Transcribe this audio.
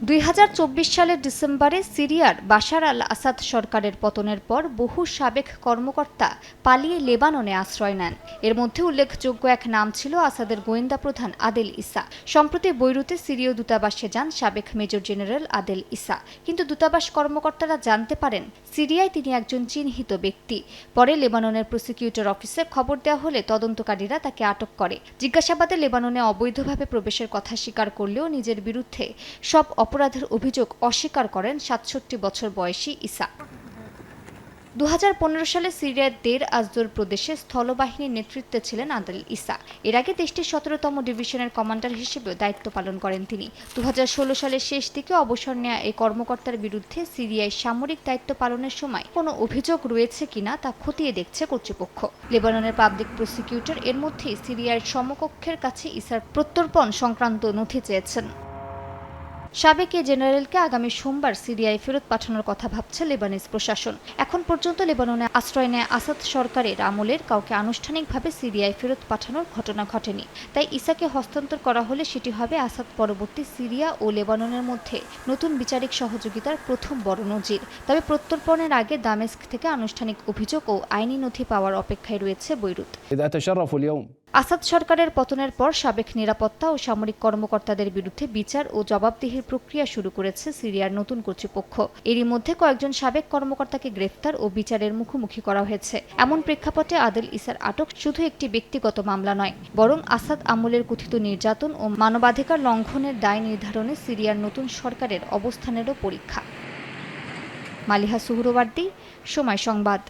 2024 সালের ডিসেম্বরে সিরিয়ার বাশার আল আসাদ সরকারের পতনের পর বহু সাবেক কর্মকর্তা পালিয়ে লেবাননে আশ্রয় নেন। এর মধ্যে উল্লেখযোগ্য এক নাম ছিল আসাদের গোয়েন্দা প্রধান আদেল ইসা। সম্প্রতি বৈরুতে সিরীয় দূতাবাসে যান সাবেক মেজর জেনারেল আদেল ইসা, কিন্তু দূতাবাস কর্মকর্তারা জানতে পারেন সিরিয়ায় তিনি একজন চিহ্নিত ব্যক্তি। পরে লেবাননের প্রসিকিউটর অফিসে খবর দেওয়া হলে তদন্তকারীরা তাকে আটক করে। জিজ্ঞাসাবাদে লেবাননে অবৈধভাবে প্রবেশের কথা স্বীকার করলেও নিজের বিরুদ্ধে সব অপরাধের অভিযোগ অস্বীকার করেন ৬৭ বছর বয়সী ইসা। 2015 সালে সিরিয়ার দের আজদোর প্রদেশে স্থলবাহিনীর নেতৃত্বে ছিলেন আদেল ইসা। এর আগে দেশটির 17তম ডিভিশনের কমান্ডার হিসেবেও দায়িত্ব পালন করেন তিনি। 2016 সালের শেষ দিকে অবসর নেওয়া এই কর্মকর্তার বিরুদ্ধে সিরিয়ায় সামরিক দায়িত্ব পালনের সময় কোনো অভিযোগ রয়েছে কিনা তা খতিয়ে দেখছে কর্তৃপক্ষ। লেবাননের পাবলিক প্রসিকিউটর এর মধ্যেই সিরিয়ার সমকক্ষের কাছে ইসার প্রত্যর্পণ সংক্রান্ত নথি চেয়েছেন। সাবেক এই জেনারেলকে আগামী সোমবার সিরিয়ায় ফেরত পাঠানোর কথা ভাবছে লেবানিজ প্রশাসন। এখন পর্যন্ত লেবাননে আশ্রয় নেয় আসাদ সরকারের আমলের কাউকে আনুষ্ঠানিকভাবে সিরিয়ায় ফেরত পাঠানোর ঘটনা ঘটেনি। তাই ইসাকে হস্তান্তর করা হলে সেটি হবে আসাদ পরবর্তী সিরিয়া ও লেবাননের মধ্যে নতুন বিচারিক সহযোগিতার প্রথম বড় নজির। তবে প্রত্যর্পণের আগে দামেস্ক থেকে আনুষ্ঠানিক অভিযোগ ও আইনি নথি পাওয়ার অপেক্ষায় রয়েছে বৈরুত। আসাদ সরকারের পতনের পর সাবেক নিরাপত্তা ও সামরিক কর্মকর্তাদের বিরুদ্ধে বিচার ও জবাবদিহির প্রক্রিয়া শুরু করেছে সিরিয়ার নতুন কর্তৃপক্ষ। এরই মধ্যে কয়েকজন সাবেক কর্মকর্তাকে গ্রেফতার ও বিচারের মুখোমুখি করা হয়েছে। এমন প্রেক্ষাপটে আদেল ইসার আটক শুধু একটি ব্যক্তিগত মামলা নয়, বরং আসাদ আমলের কথিত নির্যাতন ও মানবাধিকার লঙ্ঘনের দায় নির্ধারণে সিরিয়ার নতুন সরকারের অবস্থানেরও পরীক্ষা। মালিহা সুহরওয়ার্দী, সময় সংবাদ।